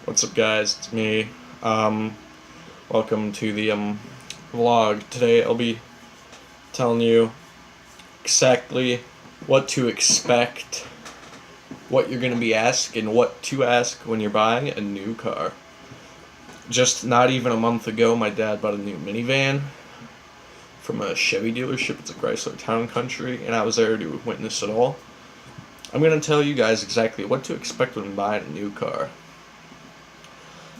What's up, guys? It's me. Um, Welcome to the vlog. Today I'll be telling you exactly what to expect, what you're gonna be asked, and what to ask when you're buying a new car. Just not even a month ago, my dad bought a new minivan from a Chevy dealership. It's a Chrysler Town Country, and I was there to witness it all. I'm gonna tell you guys exactly what to expect when buying a new car.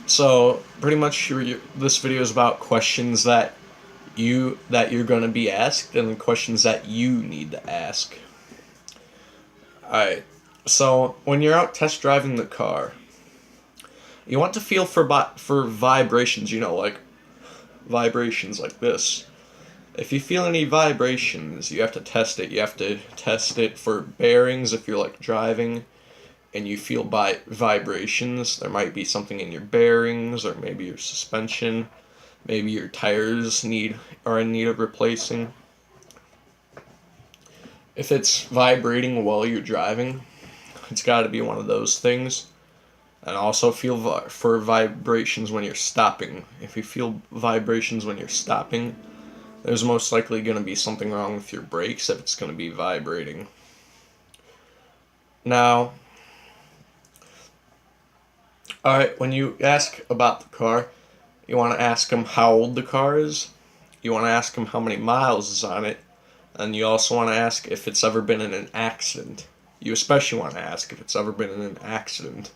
So pretty much this video is about questions that you're going to be asked and questions that you need to ask. Alright, so when you're out test driving the car, you want to feel for vibrations, like vibrations like this. If you feel any vibrations, you have to test it. You have to test it for bearings if you're like driving and you feel vibrations. There might be something in your bearings or maybe your suspension. Maybe your tires are in need of replacing. If it's vibrating while you're driving, it's got to be one of those things. And also feel for vibrations when you're stopping. If you feel vibrations when you're stopping, there's most likely going to be something wrong with your brakes if it's going to be vibrating. Now, alright, when you ask about the car, you want to ask them how old the car is. You want to ask them how many miles is on it. And you also want to ask if it's ever been in an accident. You especially want to ask if it's ever been in an accident.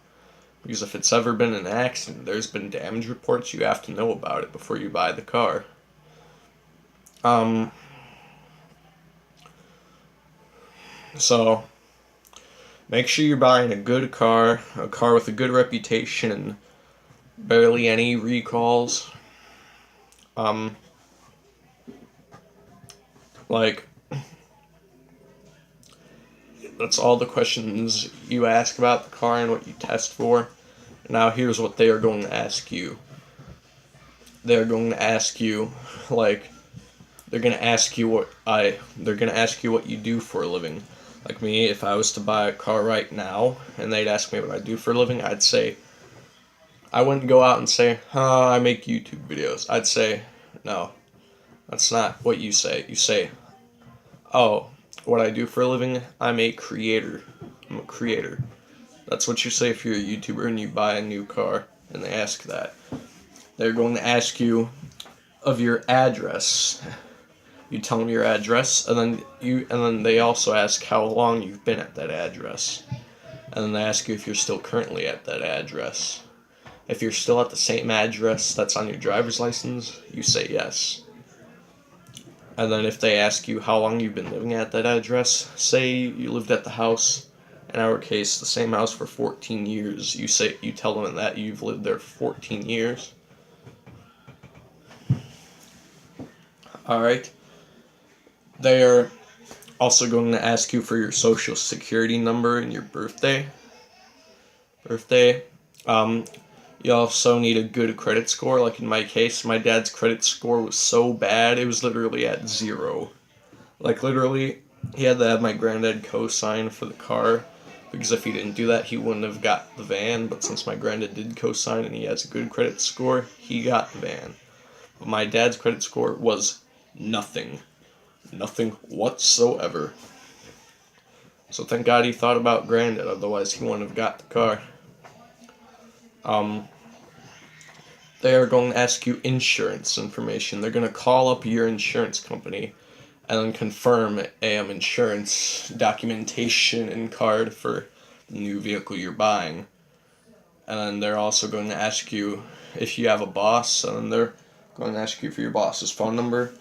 Because if it's ever been in an accident, there's been damage reports, you have to know about it before you buy the car. So, make sure you're buying a good car, a car with a good reputation, and barely any recalls. Like, that's all the questions you ask about the car and what you test for. Now here's what they are going to ask you. They're going to ask you, they're going to ask you what you do for a living. Like me, if I was to buy a car right now and they'd ask me what I do for a living, I wouldn't go out and say, I make YouTube videos. I'd say, no, that's not what you say. You say, oh, what I do for a living, I'm a creator. I'm a creator. That's what you say if you're a YouTuber and you buy a new car and they ask that. They're going to ask you of your address. You tell them your address, and then they also ask how long you've been at that address. And then they ask you if you're still currently at that address. If you're still at the same address that's on your driver's license, you say yes. And then if they ask you how long you've been living at that address, say you lived at the house, in our case, the same house for 14 years, you tell them that you've lived there for 14 years. Alright. They are also going to ask you for your social security number and your birthday. You also need a good credit score. Like in my case, my dad's credit score was so bad, it was literally at 0. Like literally, he had to have my granddad co-sign for the car, because if he didn't do that, he wouldn't have got the van. But since my granddad did co-sign and he has a good credit score, he got the van. But my dad's credit score was nothing. Nothing whatsoever. So thank God he thought about granddad, otherwise he wouldn't have got the car. They are going to ask you insurance information. They're going to call up your insurance company and then confirm insurance documentation and card for the new vehicle you're buying. And then they're also going to ask you if you have a boss, and then they're going to ask you for your boss's phone number.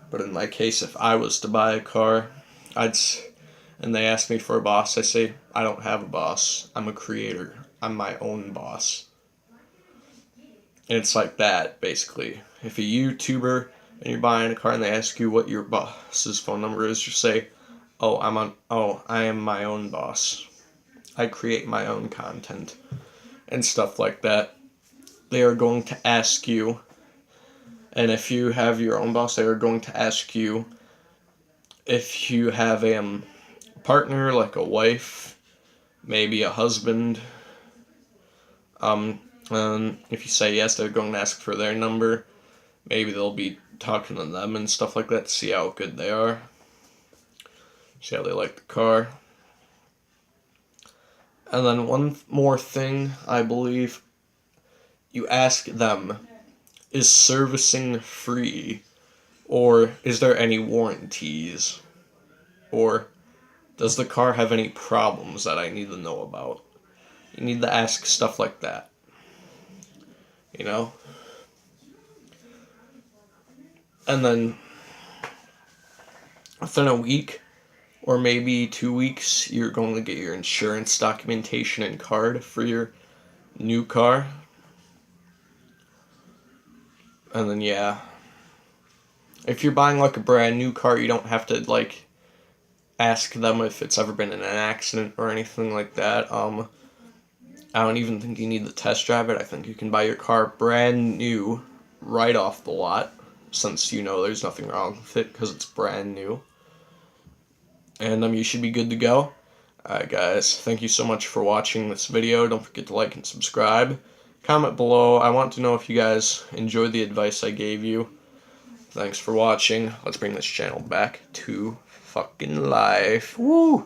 But in my case, if I was to buy a car, and they ask me for a boss, I say, I don't have a boss. I'm a creator. I'm my own boss. And it's like that, basically. If a YouTuber and you're buying a car and they ask you what your boss's phone number is, you say, I am my own boss. I create my own content. And stuff like that. They are going to ask you, and if you have your own boss, they are going to ask you if you have a partner, like a wife, maybe a husband, And if you say yes, they're going to ask for their number. Maybe they'll be talking to them and stuff like that to see how good they are. See how they like the car. And then one more thing, I believe, you ask them, is servicing free? Or is there any warranties? Or does the car have any problems that I need to know about? You need to ask stuff like that. You know? And then within a week or maybe 2 weeks, you're going to get your insurance documentation and card for your new car. And then, yeah. If you're buying like a brand new car, you don't have to like ask them if it's ever been in an accident or anything like that. I don't even think you need to test drive it. I think you can buy your car brand new right off the lot, since you know there's nothing wrong with it because it's brand new. And you should be good to go. Alright guys, thank you so much for watching this video. Don't forget to like and subscribe. Comment below. I want to know if you guys enjoyed the advice I gave you. Thanks for watching. Let's bring this channel back to fucking life. Woo!